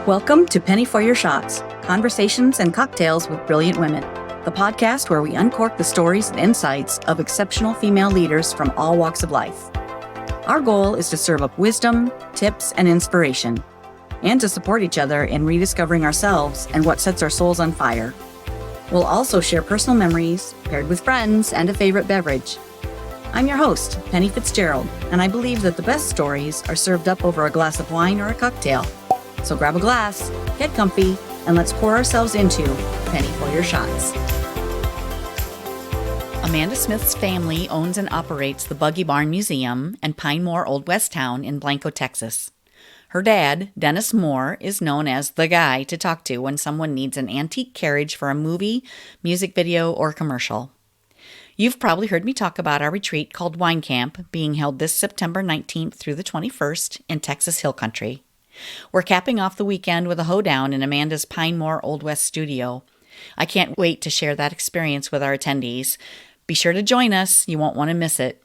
Welcome to Penny for Your Shots, Conversations and Cocktails with Brilliant Women, the podcast where we uncork the stories and insights of exceptional female leaders from all walks of life. Our goal is to serve up wisdom, tips, and inspiration, and to support each other in rediscovering ourselves and what sets our souls on fire. We'll also share personal memories, paired with friends and a favorite beverage. I'm your host, Penny Fitzgerald, and I believe that the best stories are served up over a glass of wine or a cocktail. So grab a glass, get comfy, and let's pour ourselves into Penny for Your Shots. Amanda Smith's family owns and operates the Buggy Barn Museum and Pine Moor Old West Town in Blanco, Texas. Her dad, Dennis Moore, is known as the guy to talk to when someone needs an antique carriage for a movie, music video, or commercial. You've probably heard me talk about our retreat called Wine Camp being held this September 19th through the 21st in Texas Hill Country. We're capping off the weekend with a hoedown in Amanda's Pine Moor Old West studio. I can't wait to share that experience with our attendees. Be sure to join us. You won't want to miss it.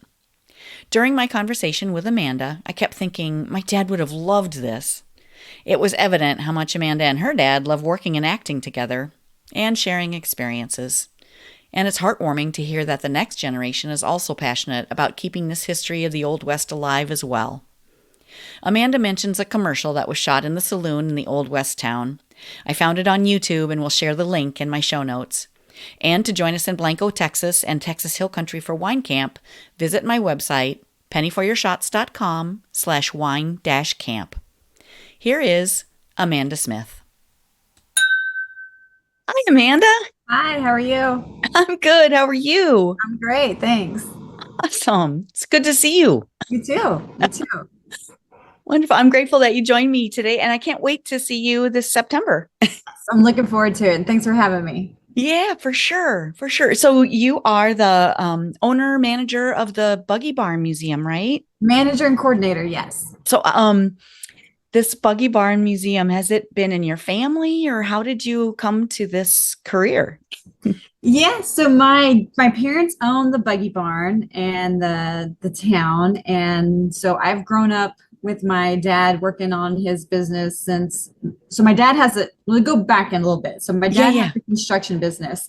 During my conversation with Amanda, I kept thinking my dad would have loved this. It was evident how much Amanda and her dad love working and acting together and sharing experiences. And it's heartwarming to hear that the next generation is also passionate about keeping this history of the Old West alive as well. Amanda mentions a commercial that was shot in the saloon in the Old West town. I found it on YouTube and will share the link in my show notes. And to join us in Blanco, Texas and Texas Hill Country for Wine Camp, visit my website, pennyforyourshots.com/wine-camp. Here is Amanda Smith. Hi, Amanda. Hi, how are you? I'm good. How are you? I'm great, thanks. Awesome. It's good to see you. You too. You too. Wonderful. I'm grateful that you joined me today, and I can't wait to see you this September. I'm looking forward to it, and thanks for having me. Yeah, for sure. For sure. So you are the owner, manager of the Buggy Barn Museum, right? Manager and coordinator, yes. So this Buggy Barn Museum, has it been in your family, or how did you come to this career? Yeah, so my parents own the Buggy Barn and the town, and so I've grown up with my dad working on his business so my dad we'll go back in a little bit. So my dad has a construction business.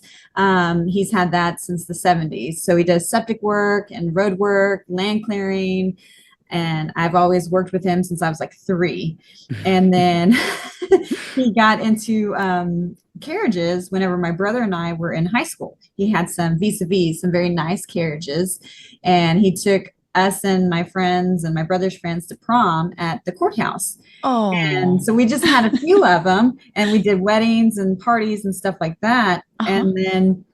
He's had that since the 70s. So he does septic work and road work, land clearing, and I've always worked with him since I was like 3. And then he got into carriages whenever my brother and I were in high school. He had some vis-a-vis, some very nice carriages, and he took us and my friends and my brother's friends to prom at the courthouse. Oh, and so we just had a few of them, and we did weddings and parties and stuff like that. And then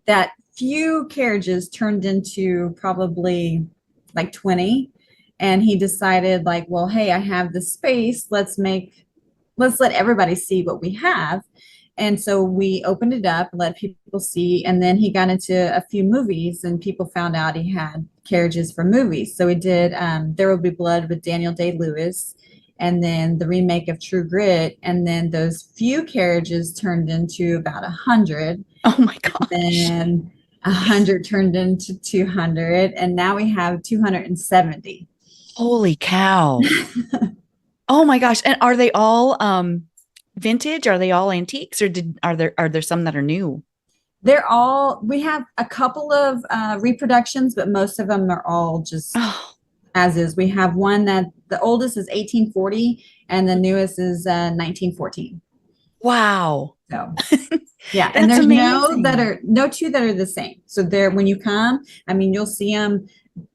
that few carriages turned into probably like 20. And he decided like, well, hey, I have this space. Let's let everybody see what we have. And so we opened it up, let people see, and then he got into a few movies, and people found out he had carriages for movies. So he did There Will Be Blood with Daniel Day-Lewis, and then the remake of True Grit, and then those few carriages turned into about 100. Oh my gosh. And then 100 turned into 200, and now we have 270. Holy cow. Oh my gosh. And are they all vintage? Are they all antiques, or are there some that are new? We have a couple of reproductions, but most of them are all just as is. We have one that the oldest is 1840 and the newest is 1914. Wow. So yeah. And there's no two that are the same. So when you come, I mean, you'll see them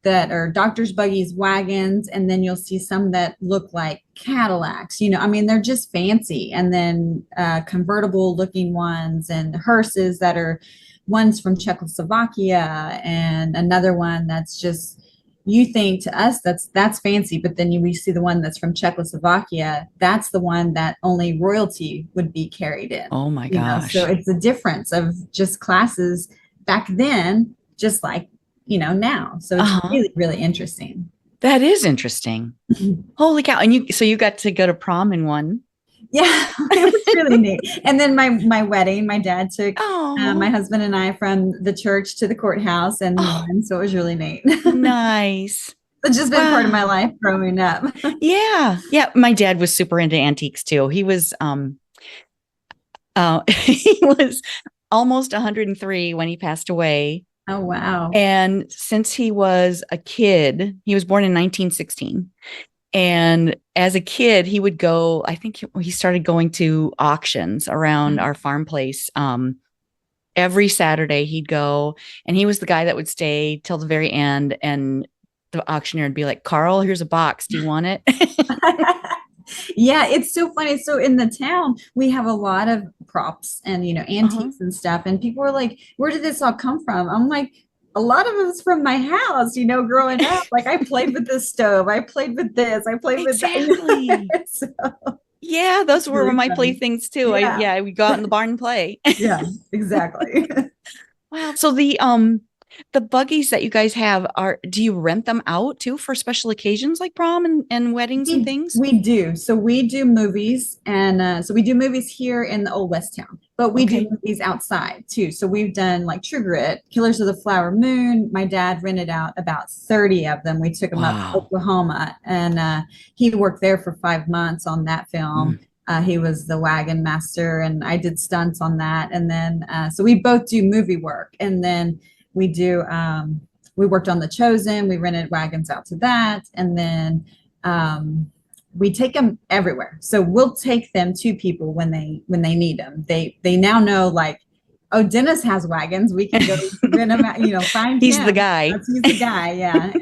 that are doctors' buggies, wagons, and then you'll see some that look like Cadillacs, I mean, they're just fancy. And then convertible looking ones, and hearses that are ones from Czechoslovakia, and another one that's just, you think to us that's fancy, but then we see the one that's from Czechoslovakia. That's the one that only royalty would be carried in. Oh my gosh. So it's the difference of just classes back then, just like now. So it's really, really interesting. That is interesting. Holy cow. And you got to go to prom in one. Yeah, it was really neat. And then my wedding, my dad took my husband and I from the church to the courthouse, and so it was really neat. Nice. It's just been part of my Wow. life growing up. Yeah. Yeah. My dad was super into antiques too. He was he was almost 103 when he passed away. Oh, wow. And since he was a kid, he was born in 1916. And as a kid, he would go, I think he started going to auctions around our farm place. Every Saturday he'd go, and he was the guy that would stay till the very end. And the auctioneer would be like, Carl, here's a box. Do you want it? Yeah, it's so funny. So in the town, we have a lot of props and Uh-huh. antiques and stuff. And people are like, "Where did this all come from?" I'm like, "A lot of it's from my house, growing up. Like I played with this stove, I played with this, I played with Exactly. that." So Yeah, it's those were really my funny. playthings too. Yeah, We go out in the barn and play. yeah, exactly. Wow. So the buggies that you guys have are do you rent them out too for special occasions like prom and weddings and things? We do. So we do movies, and so we do movies here in the Old West Town, but we do Okay. movies outside too. So we've done like True Grit, Killers of the Flower Moon. My dad rented out about 30 of them. We took them up to Wow. Oklahoma, and he worked there for 5 months on that film. Mm. He was the wagon master, and I did stunts on that. And then, so we both do movie work, and then we do. We worked on The Chosen. We rented wagons out to that, and then we take them everywhere. So we'll take them to people when they need them. They now know, like, oh, Dennis has wagons. We can go rent them out, find He's the him. guy. He's the guy, yeah.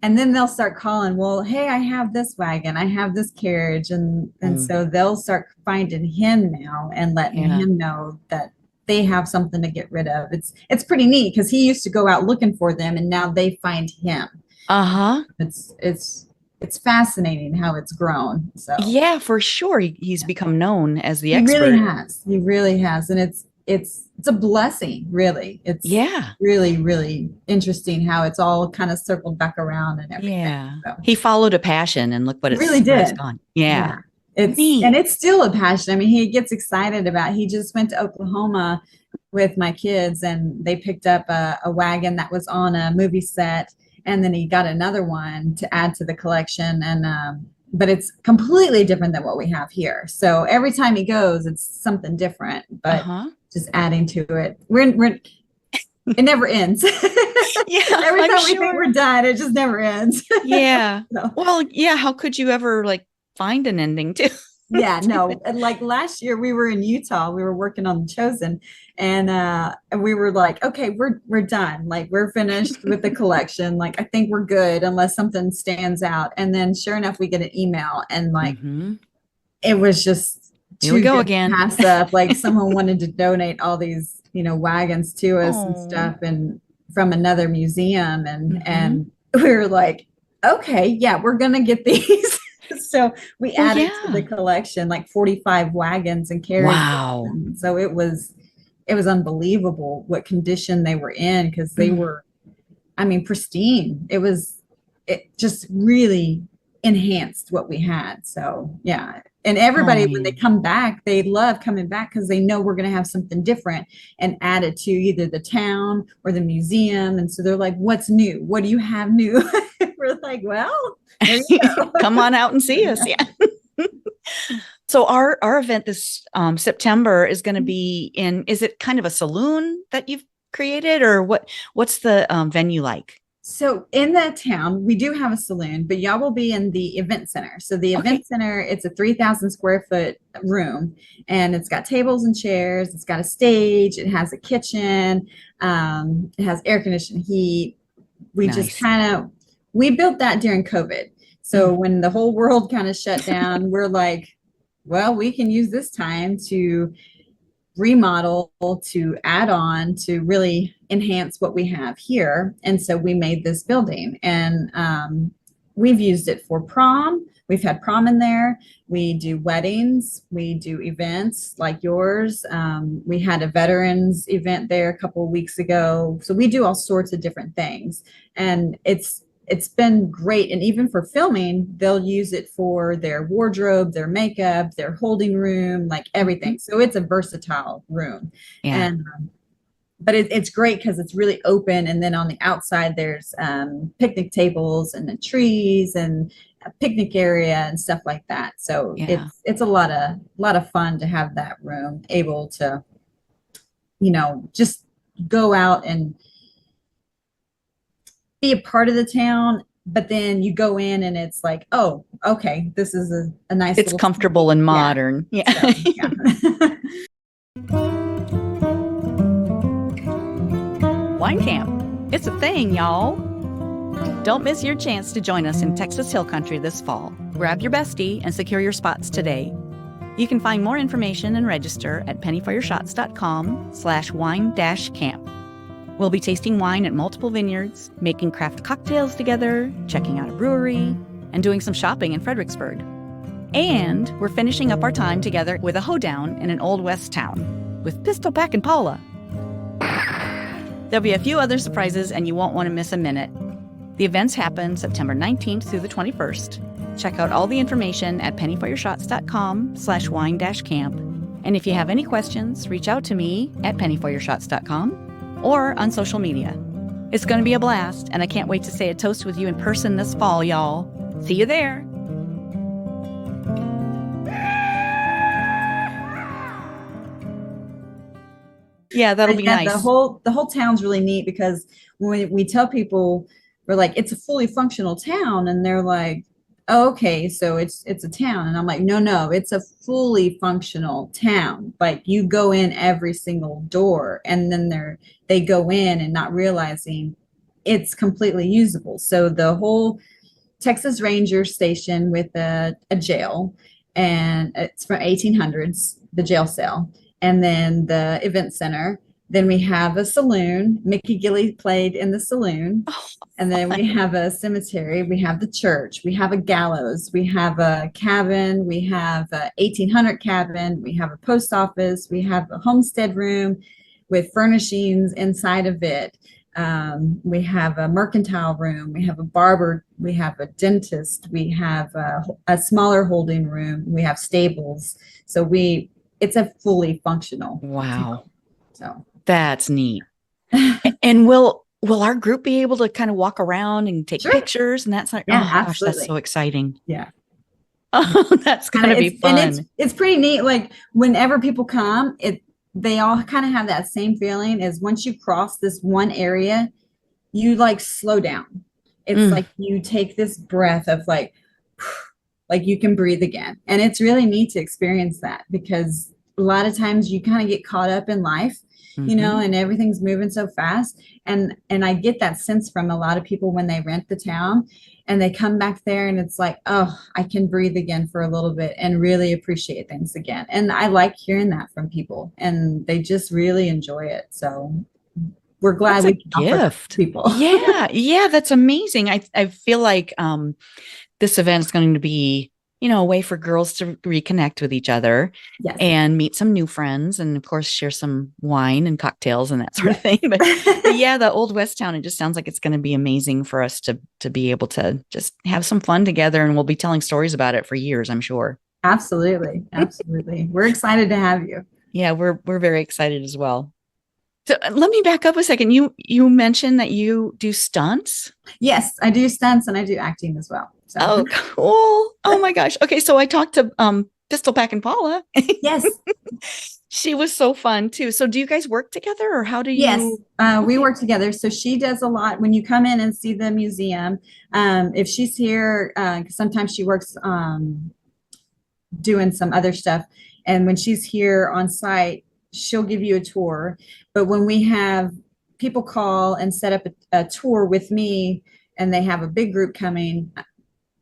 And then they'll start calling, well, hey, I have this wagon, I have this carriage, and Mm, so they'll start finding him now and letting yeah. him know that they have something to get rid of. It's pretty neat because he used to go out looking for them, and now they find him. Uh-huh. It's fascinating how it's grown. So Yeah, for sure. He's yeah, become known as the he really expert. has. He really has, and it's a blessing. Really, it's Yeah. really really interesting how it's all kind of circled back around and everything. Yeah. So He followed a passion and look he really where it's did. gone. Yeah. Yeah. And Neat. it's still a passion. I mean, he gets excited about. He just went to Oklahoma with my kids, and they picked up a wagon that was on a movie set, and then he got another one to add to the collection. And but it's completely different than what we have here. So every time he goes, it's something different, but Uh-huh. just adding to it. We're it never ends. Yeah, Every I'm time we think sure. we're done, it just never ends. Yeah. So, Well, yeah, how could you ever like find an ending to? yeah, no. And like last year we were in Utah, we were working on The Chosen, and we were like, okay, we're done. Like we're finished with the collection. Like I think we're good unless something stands out. And then sure enough, we get an email, and like Hmm. it was just Here we too go good to again. pass up. Like someone wanted to donate all these, wagons to us and Oh. stuff, and from another museum, and Hmm. we were like, okay, yeah, we're gonna get these. So we Well, added to the yeah. collection like 45 wagons and carriages. Wow. And so it was unbelievable what condition they were in, because they Mm. were, I mean, pristine. It just really enhanced what we had. So yeah. And Oh everybody, when they man. come back, they love coming back because they know we're going to have something different and add it to either the town or the museum. And so they're like, what's new? What do you have new? We're like, well, there you go. Come on out and see us. Yeah. So our event this September is going to be in, is it kind of a saloon that you've created or what's the venue like? So in that town, we do have a saloon, but y'all will be in the event center. So the Okay. event center, it's a 3,000 square foot room, and it's got tables and chairs. It's got a stage. It has a kitchen. It has air conditioned heat. We just Nice. kind of, we built that during COVID. So Mm. when the whole world kind of shut down, we're like, well, we can use this time to remodel, to add on, to really enhance what we have here. And so we made this building, and we've used it for prom. We've had prom in there. We do weddings. We do events like yours. We had a veterans event there a couple of weeks ago. So we do all sorts of different things, and it's been great. And even for filming, they'll use it for their wardrobe, their makeup, their holding room, like Mhm. everything. So it's a versatile room. Yeah. And but it's great because it's really open. And then on the outside, there's picnic tables and the trees and a picnic area and stuff like that. So Yeah. it's a lot of fun to have that room able to, just go out and be a part of the town. But then you go in and it's like, oh, okay, this is a nice It's little comfortable and modern. Yeah. So, yeah. Wine camp. It's a thing, y'all. Don't miss your chance to join us in Texas Hill Country this fall. Grab your bestie and secure your spots today. You can find more information and register at pennyforyourshots.com/wine-camp. We'll be tasting wine at multiple vineyards, making craft cocktails together, checking out a brewery, and doing some shopping in Fredericksburg. And we're finishing up our time together with a hoedown in an Old West town with Pistol Pack and Paula. There'll be a few other surprises, and you won't want to miss a minute. The events happen September 19th through the 21st. Check out all the information at pennyforyourshots.com/wine-camp. And if you have any questions, reach out to me at pennyforyourshots.com or on social media. It's going to be a blast, and I can't wait to say a toast with you in person this fall, y'all. See you there. Yeah, that'll be nice. The whole town's really neat because when we tell people, we're like, it's a fully functional town, and they're like, oh, okay, so it's a town. And I'm like, no, it's a fully functional town. Like, you go in every single door, and then they go in and not realizing it's completely usable. So the whole Texas Ranger station with a jail, and it's from 1800s, the jail cell, and then the event center. Then we have a saloon. Mickey Gilley played in the saloon. Oh, and then we have a cemetery. We have the church. We have a gallows. We have a cabin. We have a 1800 cabin. We have a post office. We have a homestead room with furnishings inside of it. We have a mercantile room. We have a barber. We have a dentist. We have a smaller holding room. We have stables. So it's a fully functional. Wow. So that's neat. And will our group be able to kind of walk around and take pictures and that's like, yeah, oh gosh, that's so exciting. Yeah. Oh, that's gonna be fun. And it's pretty neat. Like, whenever people come, they all kind of have that same feeling as once you cross this one area, you like slow down. It's like you take this breath of like you can breathe again. And it's really neat to experience that because a lot of times you kind of get caught up in life, and everything's moving so fast. And I get that sense from a lot of people when they rent the town and they come back there and it's like, oh, I can breathe again for a little bit and really appreciate things again. And I like hearing that from people and they just really enjoy it. So we're glad we can gift people. Yeah, that's amazing. I feel like this event is going to be, a way for girls to reconnect with each other and meet some new friends and of course share some wine and cocktails and that sort of thing. But yeah, the Old West town, it just sounds like it's going to be amazing for us to be able to just have some fun together, and we'll be telling stories about it for years, I'm sure. Absolutely. We're excited to have you. Yeah, we're very excited as well. So let me back up a second. You mentioned that you do stunts? Yes, I do stunts and I do acting as well. So. Oh, cool. Oh my gosh. Okay, so I talked to Pistol Pack and Paula. Yes. She was so fun too. So do you guys work together or how do you? Yes, we work together. So she does a lot when you come in and see the museum. If she's here, sometimes she works doing some other stuff. And when she's here on site, she'll give you a tour. But when we have people call and set up a tour with me and they have a big group coming,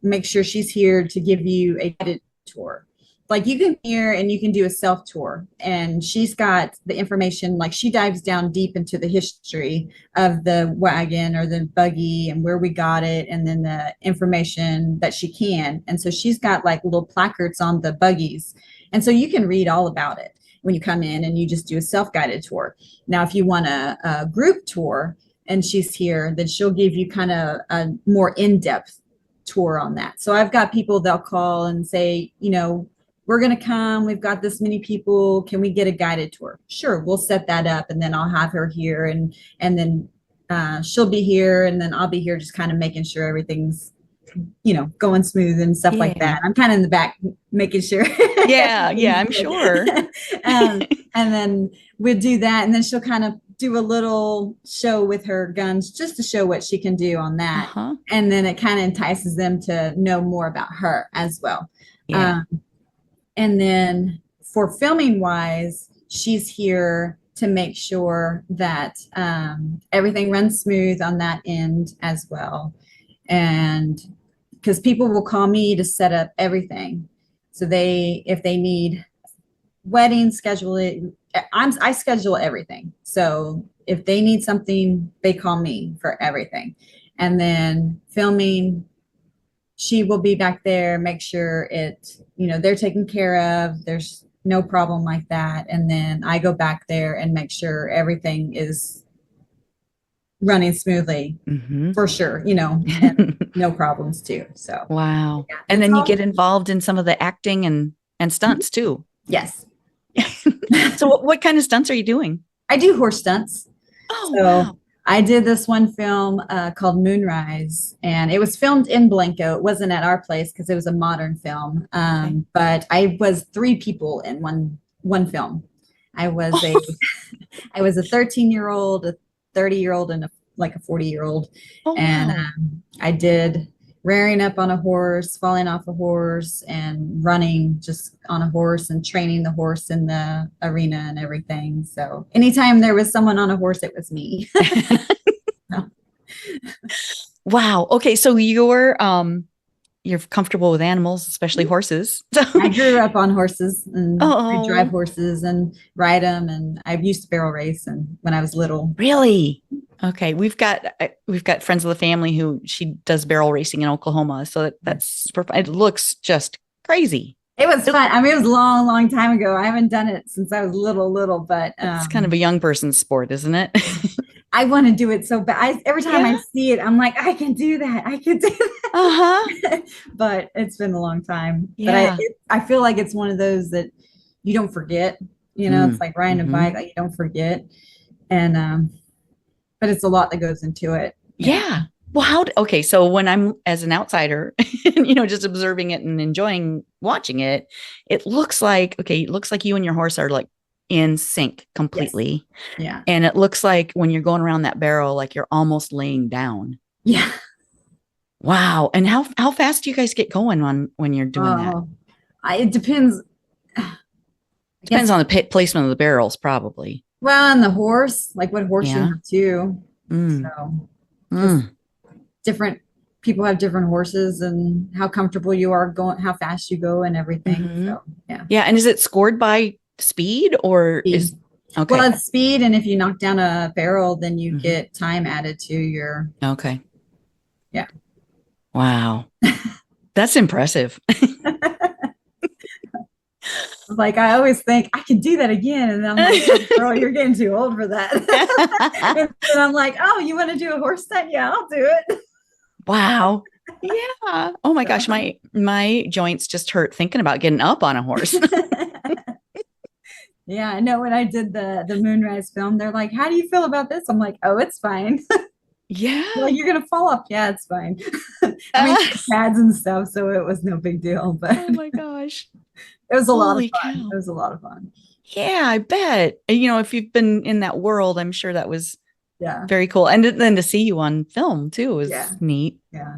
make sure she's here to give you a guided tour. Like, you can hear and you can do a self tour, and she's got the information. Like, she dives down deep into the history of the wagon or the buggy and where we got it, and then the information that she can. And so she's got like little placards on the buggies, and so you can read all about it when you come in and you just do a self-guided tour. Now, if you want a group tour and she's here, then she'll give you kind of a more in-depth tour on that. So I've got people, they'll call and say, we're going to come. We've got this many people. Can we get a guided tour? Sure, we'll set that up, and then I'll have her here, and then she'll be here, and then I'll be here, just kind of making sure everything's going smooth and stuff like that. I'm kind of in the back making sure. Yeah, I'm sure. And then we'll do that, and then she'll kind of do a little show with her guns just to show what she can do on that. And then it kind of entices them to know more about her as well. Yeah. And then for filming wise, she's here to make sure that everything runs smooth on that end as well. And because people will call me to set up everything. So if they need wedding scheduling, I schedule everything. So if they need something, they call me for everything. And then filming, she will be back there, make sure they're taken care of. There's no problem like that. And then I go back there and make sure everything is running smoothly for sure, and no problems too. So wow. Yeah, and then you get involved in some of the acting and stunts too. Yes. So what kind of stunts are you doing? I do horse stunts. Oh, so wow. I did this one film called Moonrise, and it was filmed in Blanco. It wasn't at our place because it was a modern film. But I was 3 people in one film. I was I was a 13-year-old, a 30-year-old, and a 40-year-old. Oh, and wow. I did rearing up on a horse, falling off a horse, and running just on a horse, and training the horse in the arena and everything. So anytime there was someone on a horse, it was me. Wow. Okay. So you're comfortable with animals, especially horses. I grew up on horses, and I drive horses and ride them. And I used to barrel race when I was little. Really? Okay. We've got friends of the family who she does barrel racing in Oklahoma. So it looks just crazy. It was fun. I mean, it was a long, long time ago. I haven't done it since I was little, but it's kind of a young person's sport, isn't it? I want to do it so bad. Every time I see it, I'm like, I can do that. I can do that. But it's been a long time. Yeah. But I feel like it's one of those that you don't forget. It's like riding a bike, like you don't forget. And but it's a lot that goes into it. Yeah. Well, so when I'm as an outsider, just observing it and enjoying watching it, it looks like you and your horse are like in sync completely. Yes. Yeah. And it looks like when you're going around that barrel, like you're almost laying down. Yeah. Wow. And how fast do you guys get going when you're doing that? It depends. Depends on the placement of the barrels, probably. Well, and the horse, like what horse you have too. So different people have different horses, and how comfortable you are going, how fast you go, and everything. So yeah. Yeah. And is it scored by speed or speed. Okay? Well, it's speed, and if you knock down a barrel, then you get time added to your. Okay. Yeah. Wow. That's impressive. Like, I always think I could do that again. And I'm like, girl, you're getting too old for that. And I'm like, oh, you want to do a horse stunt? Yeah, I'll do it. Wow. Yeah. Oh my gosh. My joints just hurt thinking about getting up on a horse. Yeah. I know when I did the Moonrise film, they're like, how do you feel about this? I'm like, oh, it's fine. Yeah. Well, you're going to fall off. Yeah, it's fine. I mean, pads and stuff. So it was no big deal, but oh my gosh. It was a lot of fun. It was a lot of fun. Yeah, I bet. If you've been in that world, I'm sure that was very cool. And then to see you on film too was neat. Yeah.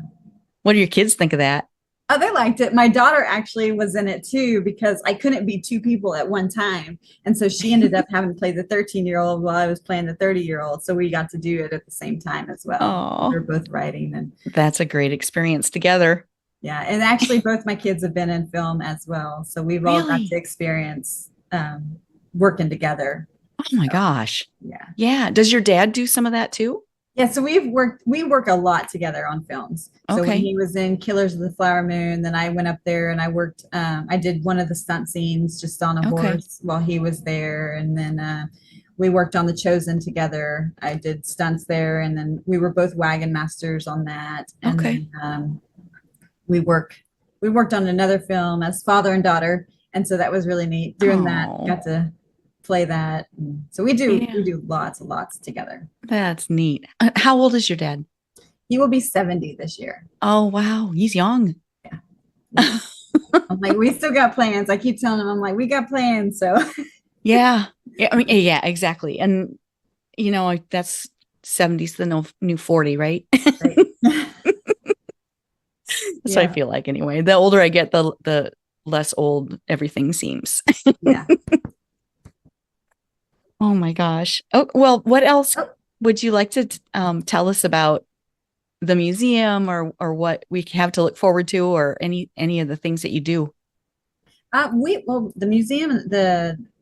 What do your kids think of that? Oh, they liked it. My daughter actually was in it too, because I couldn't be 2 people at one time. And so she ended up having to play the 13-year-old while I was playing the 30-year-old. So we got to do it at the same time as well. Oh, we were both writing. And that's a great experience together. Yeah. And actually both my kids have been in film as well. So we've all got to experience working together. Oh my gosh. Yeah. Yeah. Does your dad do some of that too? Yeah, so we work a lot together on films. So when he was in Killers of the Flower Moon, then I went up there and I worked, I did one of the stunt scenes just on a horse while he was there. And then we worked on The Chosen together. I did stunts there, and then we were both wagon masters on that. And then, we worked on another film as father and daughter. And so that was really neat doing that. Oh, Got to play that. And so we yeah. do lots and lots together. That's neat. How old is your dad? He will be 70 this year. Oh, wow. He's young. Yeah. Yeah. I'm like, we still got plans. I keep telling him, I'm like, we got plans. So Yeah. Yeah. I mean, yeah, exactly. And, that's 70's the new 40, right? right. That's what I Yeah. feel like anyway. The older I get, the less old everything seems. Yeah. Oh my gosh. Oh, well, what else Oh, would you like to tell us about the museum or what we have to look forward to or any of the things that you do? the museum,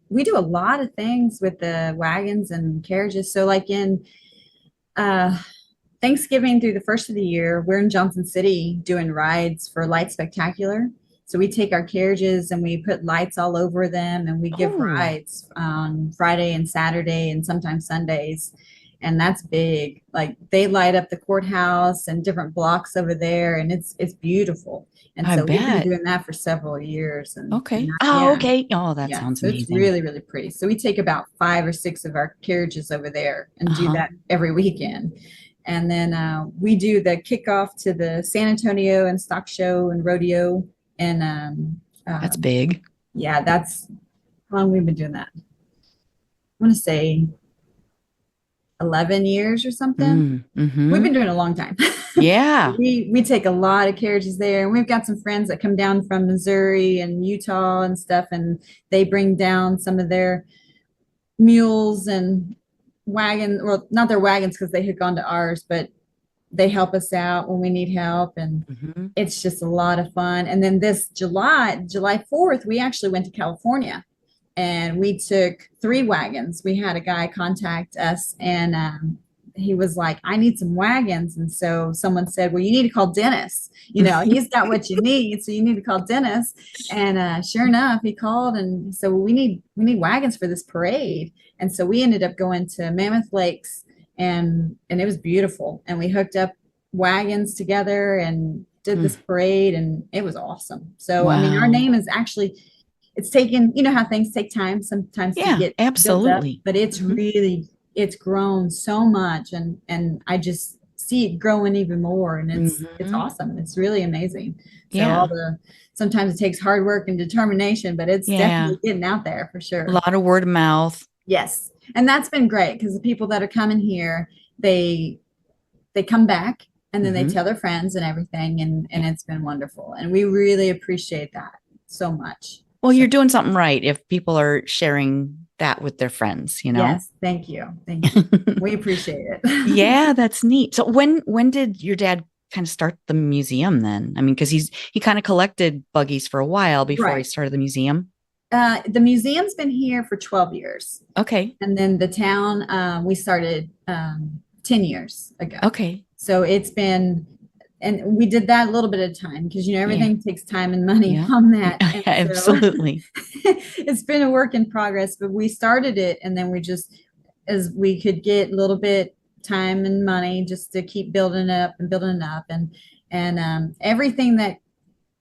we do a lot of things with the wagons and carriages. So like in uh, Thanksgiving through the first of the year, we're in Johnson City doing rides for Light Spectacular. So we take our carriages and we put lights all over them and we give Oh, rides on Friday and Saturday and sometimes Sundays. And that's big. Like they light up the courthouse and different blocks over there and it's beautiful. And I so we've been bet. doing that for several years and Okay. Oh, yeah. okay. Oh, that Yeah, sounds so it's amazing. really, really pretty. So we take about 5 or 6 of our carriages over there and do Uh-huh. that every weekend. And then we do the kickoff to the San Antonio and stock show and rodeo. And That's big. yeah, that's how long we've been doing that. I want to say 11 years or something. We've Mm-hmm. been doing it a long time. Yeah. We take a lot of carriages there, and we've got some friends that come down from Missouri and Utah and stuff, and they bring down some of their mules and wagons, well, not their wagons because they hook onto ours, but they help us out when we need help. And Mm-hmm. it's just a lot of fun. And then this July 4th, we actually went to California and we took 3 wagons. We had a guy contact us and he was like, I need some wagons. And so someone said, well, you need to call Dennis. He's got what you need. So you need to call Dennis. And sure enough, he called and so we need wagons for this parade. And so we ended up going to Mammoth Lakes and it was beautiful. And we hooked up wagons together and did Mm. this parade and it was awesome. So I mean, our Wow. name is actually it's taken, how things take time sometimes to Yeah, get built up, absolutely. but Hmm. it's grown so much and I just see it growing even more and it's Hmm. awesome. It's really amazing. So Yeah. sometimes it takes hard work and determination, but it's Yeah. definitely getting out there for A sure. lot of word of mouth. Yes. And that's been great because the people that are coming here, they they come back and then they Hmm. tell their friends and everything and it's been wonderful. And we really appreciate that so much. Well, So you're doing something right if people are sharing that with their friends. yes, thank you. Thank you. We appreciate it. Yeah, that's neat. So when did your dad kind of start the museum then? I mean, because he kind of collected buggies for a while before he Right. started the museum. The museum's been here for 12 years. Okay. And then the town, we started 10 years ago. Okay. So it's been, and we did that a little bit at a time because, Yeah. everything takes time and money Yeah. on that. Yeah, And so absolutely. it's been a work in progress, but we started it and then we just, as we could get a little bit time and money just to keep building up and building up and everything that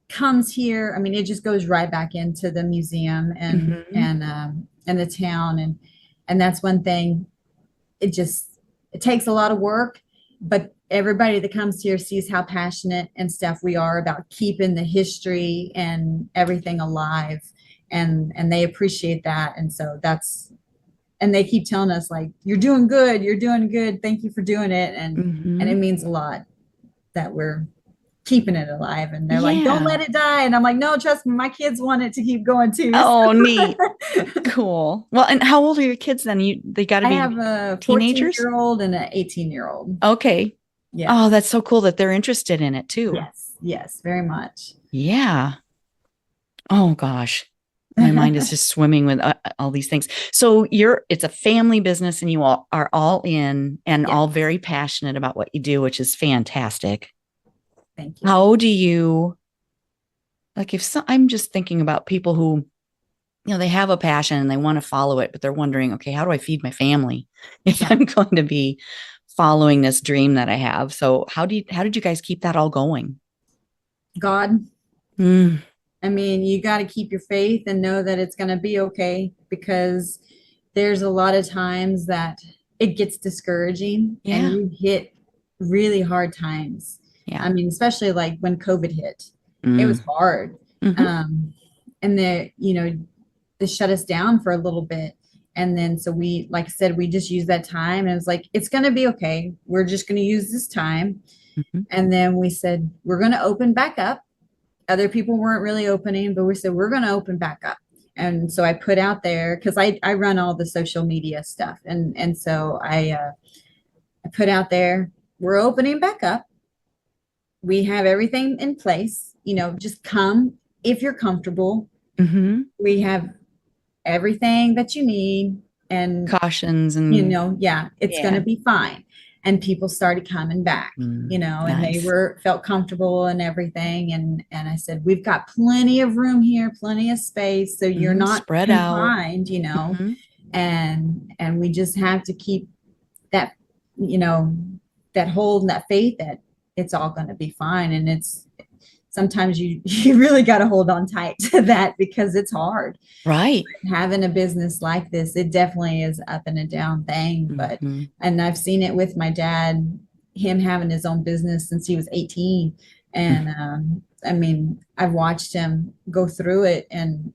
comes here, I mean, it just goes right back into the museum Hmm. and the town and that's one thing. It takes a lot of work, but everybody that comes here sees how passionate and stuff we are about keeping the history and everything alive, and they appreciate that, and so that's and they keep telling us like, you're doing good, thank you for doing it, and it Hmm. means a lot that we're keeping it alive. And they're like, don't Yeah. let it die. And I'm like, no, trust me, my kids want it to keep going too. So Oh, neat. Cool. Well, and how old are your kids then? They got to I be have a 14 teenagers? year old and an 18-year old. Okay. Yeah. Oh, that's so cool that they're interested in it too. Yes. Yes. Very much. Yeah. Oh gosh. My mind is just swimming with all these things. So it's a family business and you all are all in and Yes. all very passionate about what you do, which is fantastic. Thank you. How do you like I'm just thinking about people who, they have a passion and they want to follow it, but they're wondering, okay, how do I feed my family if Yeah. I'm going to be following this dream that I have? So how did you guys keep that all going? God, Mm. I mean, you got to keep your faith and know that it's going to be okay, because there's a lot of times that it gets discouraging and Yeah. you hit really hard times. Yeah. I mean, especially like when COVID hit, it was Mm. hard. Hmm. Um, and they shut us down for a little bit. And then, so we, like I said, we just used that time and it was like, it's going to be okay. We're just going to use this time. Hmm. And then we said, we're going to open back up. Other people weren't really opening, but we said, we're going to open back up. And so I put out there, because I run all the social media stuff. And so I put out there, we're opening back up. We have everything in place. Just come if you're comfortable. Hmm. We have everything that you need. And Cautions and yeah, it's going to yeah. be fine. And people started coming back, and they Nice. felt comfortable and everything. And I said, we've got plenty of room here, plenty of space. So you're not Spread out. confined, Hmm. and we just have to keep that, you know, that hold and that faith that it's all going to be fine. And it's sometimes you really got to hold on tight to that, because it's hard Right. having a business like this. It definitely is up and a down thing. But Hmm. and I've seen it with my dad, him having his own business since he was 18. And I mean, I've watched him go through it, and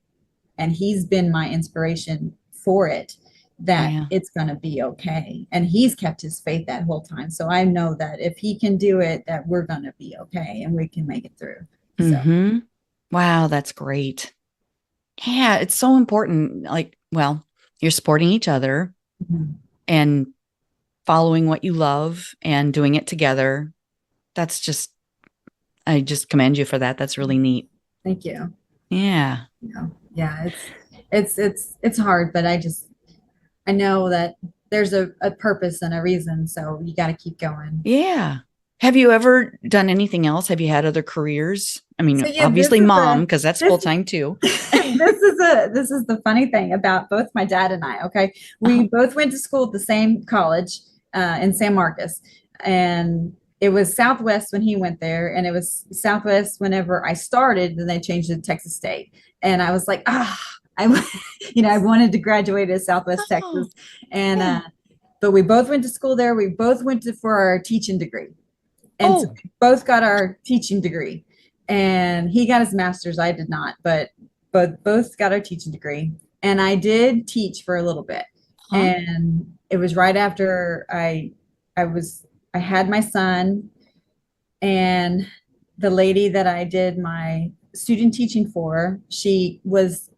he's been my inspiration for it, that Yeah. it's going to be okay. And he's kept his faith that whole time. So I know that if he can do it, that we're going to be okay and we can make it through. So Hmm. Wow, that's great. Yeah, it's so important. Like, well, you're supporting each other mhm. and following what you love and doing it together. That's just, I just commend you for that. That's really neat. Thank you. Yeah. Yeah, it's hard, but I know that there's a purpose and a reason, so you got to keep going. Yeah. Have you ever done anything else? Have you had other careers? I So mean, yeah, obviously mom, because that's full this time too. this is the funny thing about both my dad and I. Okay, Uh-huh. we both went to school at the same college in San Marcos, and it was Southwest when he went there, and it was Southwest whenever I started. Then they changed it to Texas State, and I was like, I, I wanted to graduate at Southwest Oh, Texas, and yeah. but we both went to school there. We both went for our teaching degree, and so Oh, we both got our teaching degree. And he got his master's, I did not, but both got our teaching degree. And I did teach for a little bit. huh? And it was right after I had my son, and the lady that I did my student teaching for, she was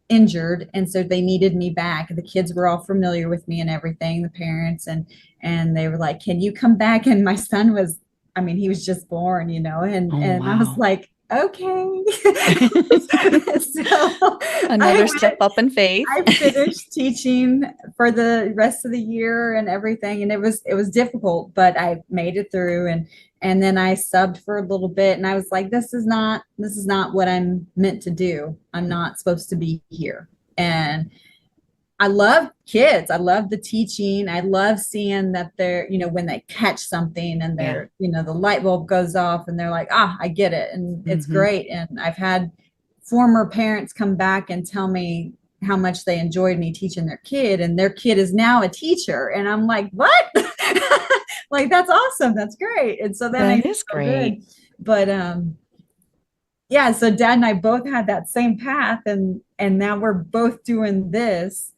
injured, and so they needed me back. The kids were all familiar with me and everything, the parents, and they were like, can you come back? And my son was, I mean, he was just born, Oh, and I was wow. like, okay. So I Another step went, up in faith. I finished teaching for the rest of the year and everything, and it was difficult, but I made it through. And then I subbed for a little bit, and I was like, this is not what I'm meant to do. I'm not supposed to be here. And I love kids. I love the teaching. I love seeing that they're, when they catch something and Yeah. the light bulb goes off and they're like, I get it. And it's Hmm. great. And I've had former parents come back and tell me how much they enjoyed me teaching their kid, and their kid is now a teacher. And I'm like, what? Like, that's awesome. That's great. And so that That makes me is feel great. good. But yeah, so dad and I both had that same path, and now we're both doing this,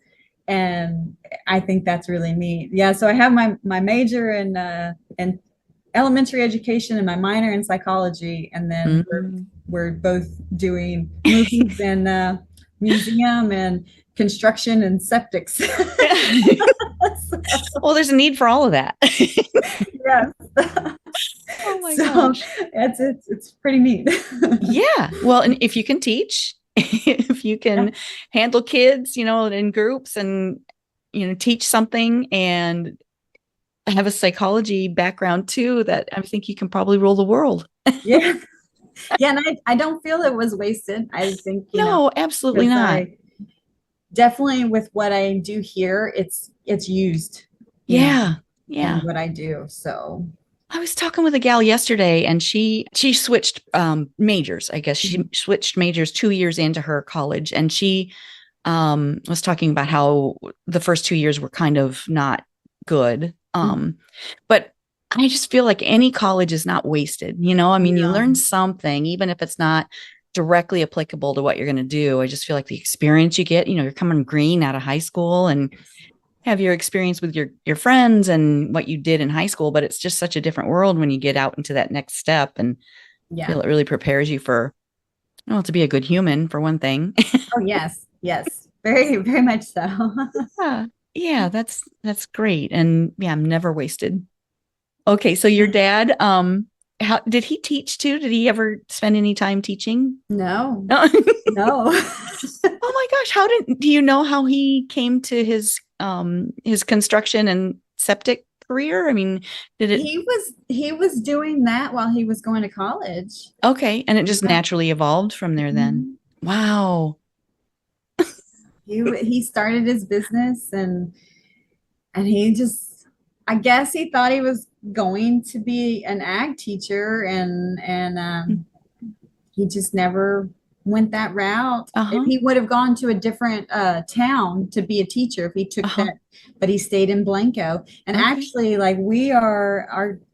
and I think that's really neat. Yeah, so I have my major in elementary education and my minor in psychology, and then Mhm. we're both doing movies and museum and construction and septics. Well, there's a need for all of that. Yes. Oh my So gosh. it's pretty neat. Yeah. Well, and if you can teach, if you Yeah. can handle kids, in groups and, teach something and have a psychology background too, that I think you can probably rule the world. Yeah. Yeah, and I don't feel it was wasted. I think, No, absolutely because not. I definitely, with what I do here, it's used, Yeah. in Yeah. what I do. So I was talking with a gal yesterday and she switched majors. I guess she switched majors 2 years into her college, and she was talking about how the first 2 years were kind of not good. But I just feel like any college is not wasted. I mean, you learn something, even if it's not directly applicable to what you're going to do. I just feel like the experience you get, you're coming green out of high school and have your experience with your friends and what you did in high school, but it's just such a different world when you get out into that next step, and I feel it really prepares you for, to be a good human, for one thing. Oh, yes. Yes. Very, very much so. Yeah, that's great. And yeah, I'm never wasted. Okay, so your dad, how did he teach too? Did he ever spend any time teaching? No, No. no. Oh my gosh, do you know how he came to his construction and septic career? I mean, He was doing that while he was going to college. Okay, and it just naturally evolved from there then. Wow. He started his business, and he just, I guess he thought he was going to be an ag teacher, and he just never went that route. If he would have gone to a different town to be a teacher, if he took that, but he stayed in Blanco. And actually, like, our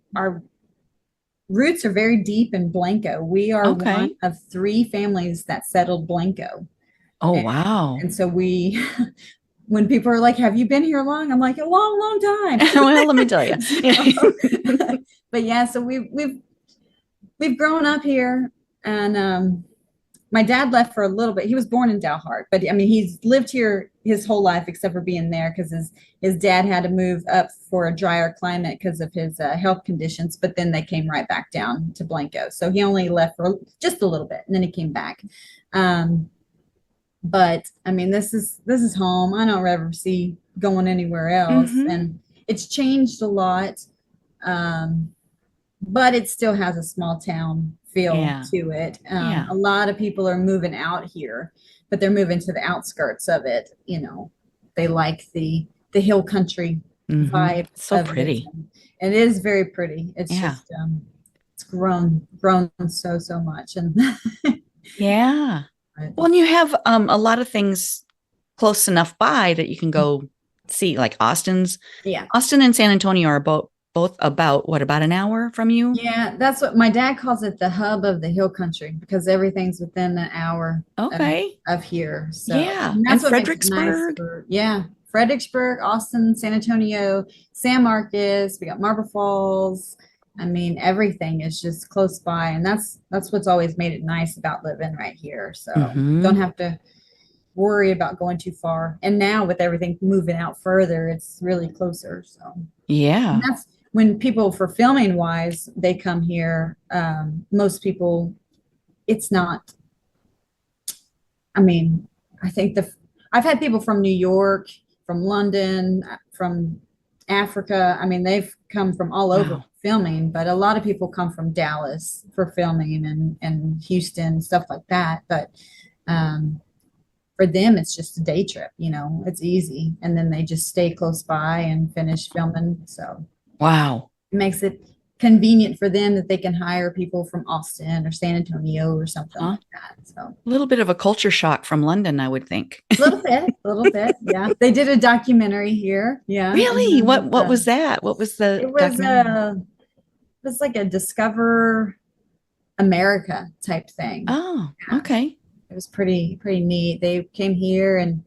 roots are very deep in Blanco. We are one of 3 families that settled Blanco. Oh, wow. And so when people are like, have you been here long? I'm like, a long, long time. Well, let me tell you. But yeah, so we've grown up here, and my dad left for a little bit. He was born in Dalhart, but I mean, he's lived here his whole life except for being there, because his dad had to move up for a drier climate because of his health conditions. But then they came right back down to Blanco, so he only left for just a little bit, and then he came back. But I mean, this is home. I don't ever see going anywhere else, and it's changed a lot. But it still has a small town feel to it. A lot of people are moving out here, but they're moving to the outskirts of it. They like the hill country vibe. So pretty. It is very pretty. It's just it's grown so much, and yeah. Well, and you have a lot of things close enough by that you can go see, like Austin and San Antonio are both about about an hour from you? Yeah, that's what my dad calls it, the hub of the hill country, because everything's within an hour of here. So yeah, and Fredericksburg. Fredericksburg, Austin, San Antonio, San Marcos. We got Marble Falls. I mean, everything is just close by, and that's what's always made it nice about living right here. So don't have to worry about going too far. And now with everything moving out further, it's really closer. So yeah, and that's when people, for filming wise, they come here. Most people, it's not. I mean, I think I've had people from New York, from London, from Africa. I mean, they've come from all over filming, but a lot of people come from Dallas for filming, and Houston, stuff like that. But for them, it's just a day trip, it's easy. And then they just stay close by and finish filming. So wow, it makes it convenient for them that they can hire people from Austin or San Antonio or something like that. So a little bit of a culture shock from London, I would think. A little bit. Yeah. They did a documentary here. Yeah. Really? What was that? What was the documentary? It was like a Discover America type thing. Oh, okay. It was pretty neat. They came here, and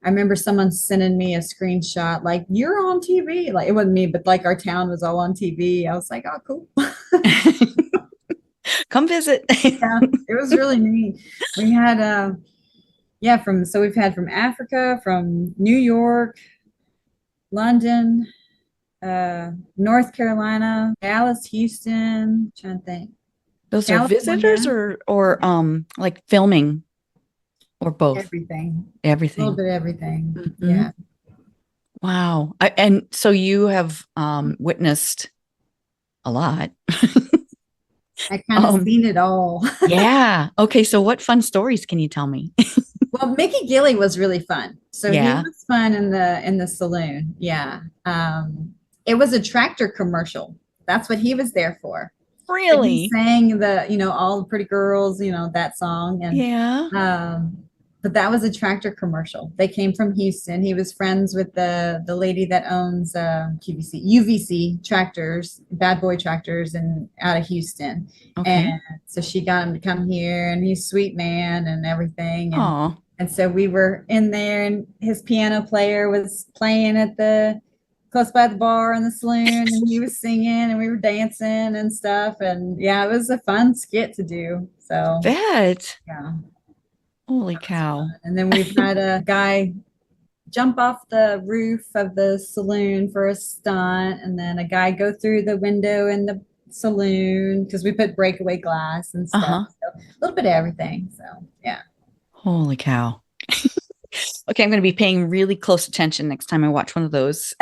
I remember someone sending me a screenshot, like, you're on TV. Like, it wasn't me, but like our town was all on TV. I was like, oh, cool. Come visit. Yeah, it was really neat. We had we've had from Africa, from New York, London, North Carolina, Dallas, Houston. I'm trying to think. Those are visitors or like filming, or both? Everything. A little bit of everything. Yeah. Wow. And so you have witnessed a lot. I kind of seen it all. Yeah. Okay. So what fun stories can you tell me? Well, Mickey Gilley was really fun. So he was fun in the saloon. Yeah. It was a tractor commercial. That's what he was there for. So he Really? sang all the pretty girls, that song. And Yeah. um, but that was a tractor commercial. They came from Houston. He was friends with the lady that owns QVC, UVC Tractors, Bad Boy Tractors, and out of Houston. And Okay. so she got him to come here, and he's a sweet man and everything. And Oh, and so we were in there, and his piano player was playing at the close by the bar in the saloon, and he was singing, and we were dancing and stuff. And yeah, it was a fun skit to do. So bet. yeah, Holy that was fun. cow. And then we've had a guy jump off the roof of the saloon for a stunt, and then a guy go through the window in the saloon because we put breakaway glass and stuff. Uh-huh. So a little bit of everything. So yeah. Holy cow. Okay, I'm going to be paying really close attention next time I watch one of those.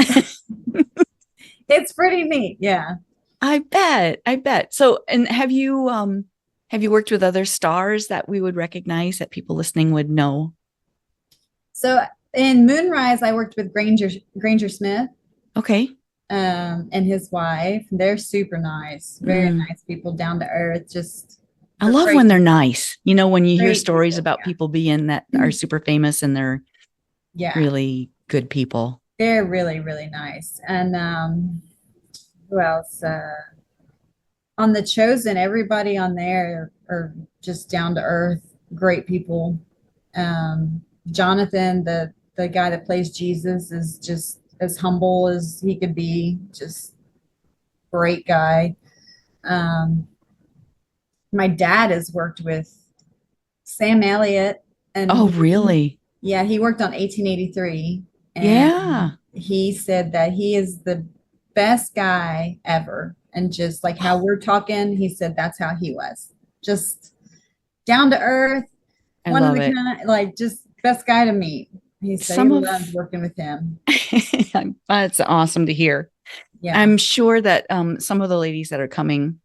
It's pretty neat. Yeah. I bet. I bet. So, and have you worked with other stars that we would recognize that people listening would know? So in Moonrise, I worked with Granger Smith, Okay. and his wife. They're super nice, very Mm. nice people, down to earth, just I they're love great, when they're nice. You know, when you hear great stories people. about people being that are super famous and they're Yeah, really good people. they're really, really nice. And who else? On The Chosen, everybody on there are just down to earth, great people. Jonathan, the guy that plays Jesus, is just as humble as he could be, just great guy. Um, my dad has worked with Sam Elliott, and Oh, really? yeah, he worked on 1883, and Yeah. he said that he is the best guy ever. And just like how we're talking, he said that's how he was. Just down to earth, I one of love the it. kind, like just best guy to meet. He said he Some loved of working with him. That's awesome to hear. Yeah. I'm sure that some of the ladies that are coming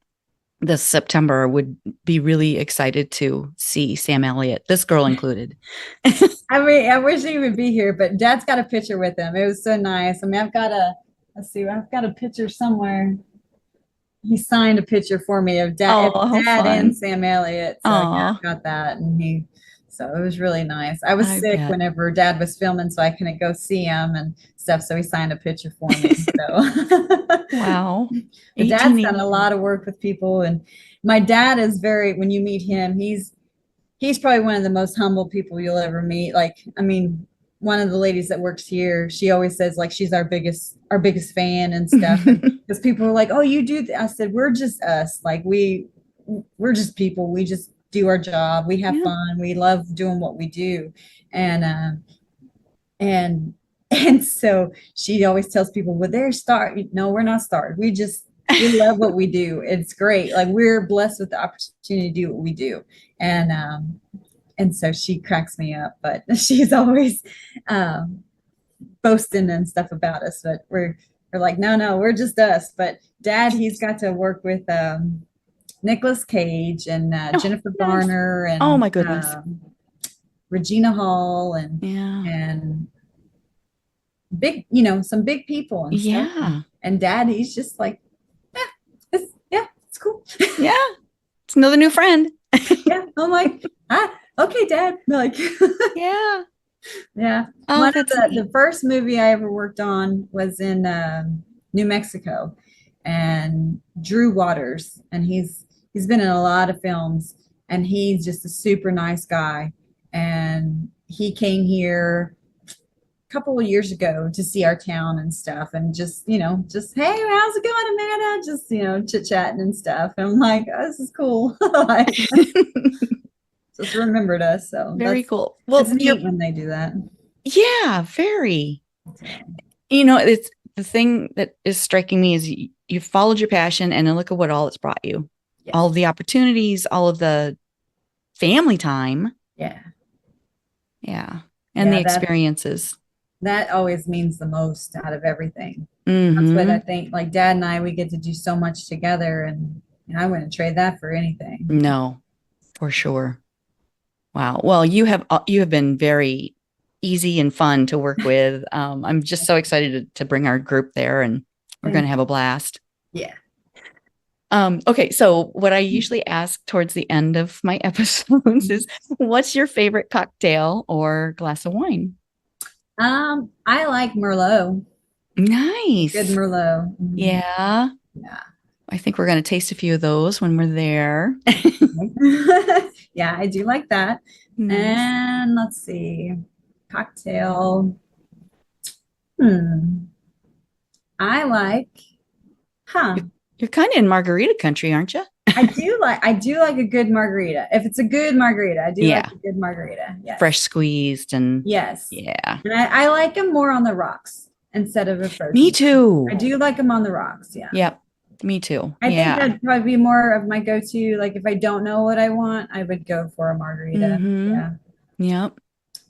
this September would be really excited to see Sam Elliott, this girl included. I mean, I wish he would be here, but Dad's got a picture with him. It was so nice. I mean, let's see, I've got a picture somewhere. He signed a picture for me of Oh, how Dad and fun. Sam Elliott. So yeah, Oh, I've got that, and so it was really nice. I was I sick bet. whenever Dad was filming, so I couldn't go see him and stuff. So he signed a picture for me. So, Wow. but Dad's done a 1883. lot of work with people, and my dad is very. When you meet him, he's probably one of the most humble people you'll ever meet. Like, I mean, one of the ladies that works here, she always says like she's our biggest fan and stuff. And because people are like, "Oh, you do," I said, "We're just us. Like we're just people. We just do our job. We have Yeah. fun. We love doing what we do." And and and so she always tells people, "Well, they're star. No, we're not stars. We love what we do. It's great. Like we're blessed with the opportunity to do what we do." And so she cracks me up, but she's always um, boasting and stuff about us. But we're like, no, we're just us. But Dad, he's got to work with Nicolas Cage and Oh, Jennifer nice. Garner Oh and my goodness. Regina Hall and Yeah. and big, some big people and stuff. And, Yeah. and Dad, he's just like, yeah, it's cool. Yeah. It's another new friend. Yeah, I'm like, okay, Dad. Like, Yeah. yeah. Oh, One of that's the neat. first movie I ever worked on was in New Mexico, and Drew Waters, and he's been in a lot of films, and he's just a super nice guy. And he came here a couple of years ago to see our town and stuff, and just hey, how's it going, Amanda? Just chit chatting and stuff. And I'm like, oh, this is cool. Like, just remembered us, so Very that's cool. it's Well, neat when they do that. yeah, very. So, It's the thing that is striking me is you followed your passion and then look at what all it's brought you. All of yes. the opportunities, all of the family time. Yeah. Yeah. And the Yeah, experiences. that always means the most out of everything. That's what I Mm-hmm. think. Like Dad and I, we get to do so much together, and I wouldn't trade that for anything. No, for sure. Wow. Well, you have been very easy and fun to work with. I'm just so excited to bring our group there and we're going to Thank have a blast. Yeah. Okay, so what I usually ask towards the end of my episodes is, what's your favorite cocktail or glass of wine? I like Merlot. Good Nice. Merlot. Yeah. Yeah. I think we're going to taste a few of those when we're there. Yeah, I do like that. Nice. And let's see. Cocktail. Hmm. I like, huh. You're, you're kind of in margarita country, aren't you? I do like a good margarita. If it's a good margarita, I do like Yeah. a good margarita. Fresh Yes. squeezed and Yes. yeah. And I like them more on the rocks instead of a Me frozen. I too. do like them on the rocks. Yeah. Yep. Me too. I think Yeah. that'd probably be more of my go-to. Like if I don't know what I want, I would go for a margarita. Mm-hmm. Yeah. Yep.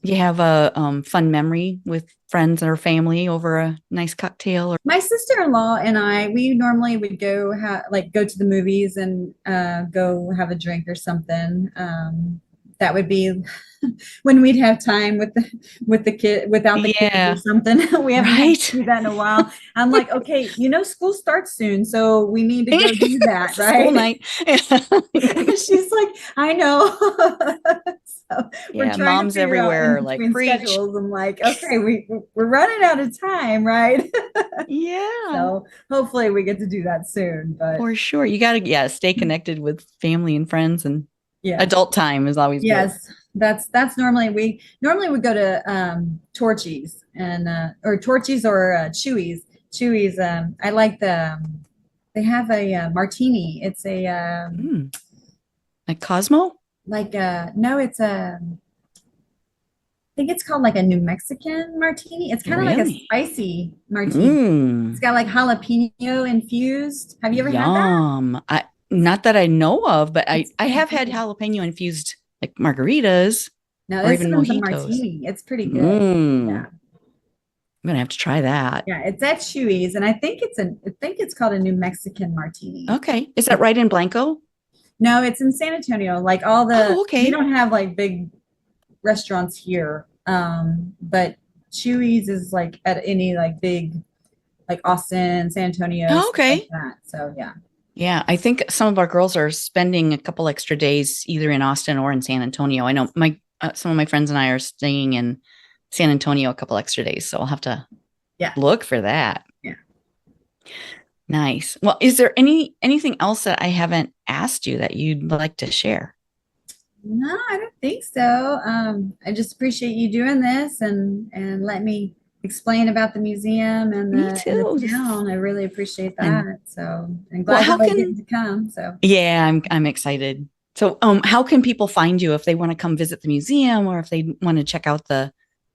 You have a fun memory with friends or family over a nice cocktail or My sister-in-law and I, we normally would go to the movies and go have a drink or something. That would be when we'd have time with the kid without the kids or yeah, something. We haven't had to right? do that in a while. I'm like, okay, school starts soon, so we need to go do that, It's a school right? night. She's like, I know. So we're Yeah, trying to moms figure out in everywhere like between preach. schedules. I'm like, okay, we're running out of time, right? Yeah, So hopefully we get to do that soon. But for sure. You got to, yeah, stay connected with family and friends, and yeah, adult time is always good. yes, that's normally we go to Torchy's and or Torchy's or Chewy's. Chewy's. I like they have a martini. It's a Mm. Like Cosmo? like no, it's a I think it's called like a New Mexican martini. It's kind of like a Really? spicy martini. It's Mm. got like jalapeno infused. Have you ever had that? Yum. I not that I know of, but It's I pretty have had good. jalapeno infused like margaritas No, or this even one's a mojitos. martini. It's pretty good. Mm. Yeah. I'm gonna have to try that. Yeah, it's at Chewy's, and I think it's called a New Mexican martini. Okay. Is that right in Blanco? No, it's in San Antonio. Like all the Oh, we okay. don't have like big restaurants here. But Chewy's is like at any like big like Austin, San Antonio, Oh, stuff like okay. that. So yeah. Yeah, I think some of our girls are spending a couple extra days either in Austin or in San Antonio. I know my some of my friends and I are staying in San Antonio a couple extra days, so I'll have to Yeah. look for that. Yeah. Nice. Well, is there anything else that I haven't asked you that you'd like to share? No, I don't think so. I just appreciate you doing this and let me explain about the museum and Me the too. This is town. I really appreciate fun. that. So I'm Well, glad how that I get can to come. So yeah, I'm excited. So, how can people find you if they want to come visit the museum or if they want to check out the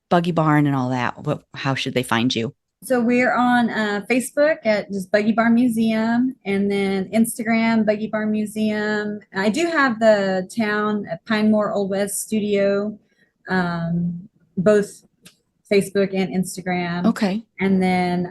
Buggy Barn and all that? How should they find you? so we're on Facebook at just Buggy Barn Museum, and then Instagram Buggy Barn Museum. I do have the town at Pine Moor Old West Studio, both Facebook and Instagram. Okay. And then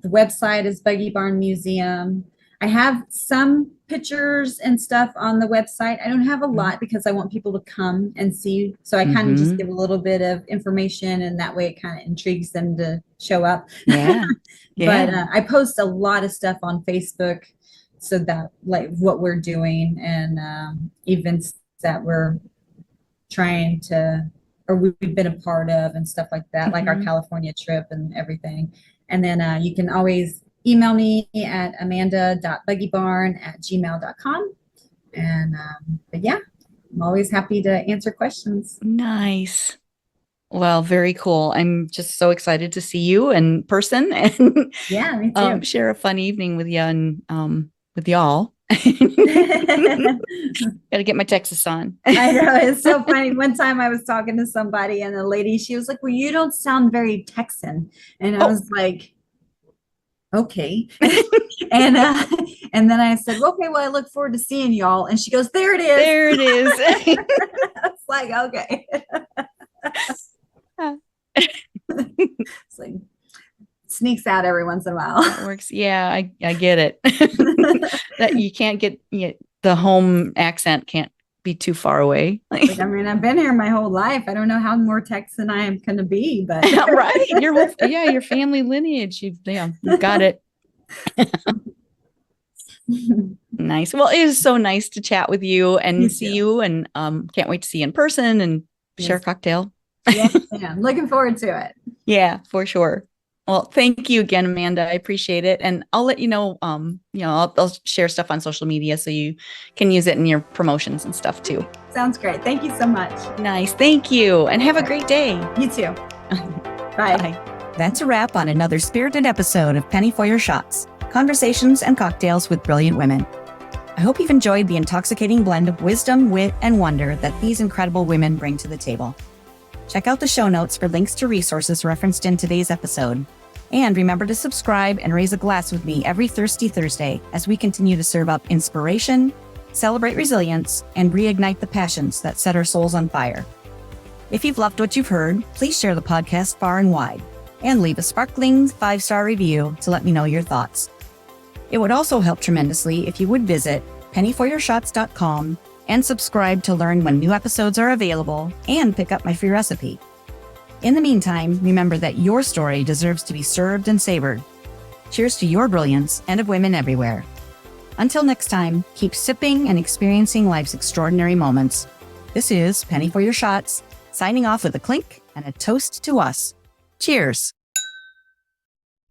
the website is Buggy Barn Museum. I have some pictures and stuff on the website. I don't have a lot because I want people to come and see. So I kind of just Mm-hmm. give a little bit of information, and that way it kind of intrigues them to show up. Yeah. But Yeah. I post a lot of stuff on Facebook, so that like what we're doing and events that we're trying to or we've been a part of and stuff like that, like our Mm-hmm. California trip and everything. And then you can always email me at amanda.buggybarn@gmail.com. And but yeah, I'm always happy to answer questions. Nice. Well, very cool. I'm just so excited to see you in person and Yeah, me too. share a fun evening with you and with y'all. Got to get my Texas on. I know it's so funny. One time I was talking to somebody and the lady, she was like, "Well, you don't sound very Texan." And I Oh, was like, "Okay." And and then I said, "Okay, well, I look forward to seeing y'all." And she goes, "There it is." there it is. It's like, okay. It's like sneaks out every once in a while. That works. Yeah, I get it. That you can't get the home accent can't be too far away. Like, I mean, I've been here my whole life. I don't know how more Texan I am going to be, but Right. Your whole, yeah, your family lineage. You've got it. Nice. Well, it is so nice to chat with you and You see too. you, and can't wait to see you in person and share a Yes. cocktail. Yes, ma'am. Looking forward to it. Yeah, for sure. Well, thank you again, Amanda. I appreciate it. And I'll let you know, I'll share stuff on social media so you can use it in your promotions and stuff too. Sounds great. Thank you so much. Nice. Thank you. And have a great day. You too. Bye. Bye. That's a wrap on another spirited episode of Penny for Your Shots, conversations and cocktails with brilliant women. I hope you've enjoyed the intoxicating blend of wisdom, wit, and wonder that these incredible women bring to the table. Check out the show notes for links to resources referenced in today's episode. And remember to subscribe and raise a glass with me every Thirsty Thursday as we continue to serve up inspiration, celebrate resilience, and reignite the passions that set our souls on fire. If you've loved what you've heard, please share the podcast far and wide and leave a sparkling 5-star review to let me know your thoughts. It would also help tremendously if you would visit pennyforyourshots.com and subscribe to learn when new episodes are available and pick up my free recipe. In the meantime, remember that your story deserves to be served and savored. Cheers to your brilliance and of women everywhere. Until next time, keep sipping and experiencing life's extraordinary moments. This is Penny for Your Shots, signing off with a clink and a toast to us. Cheers.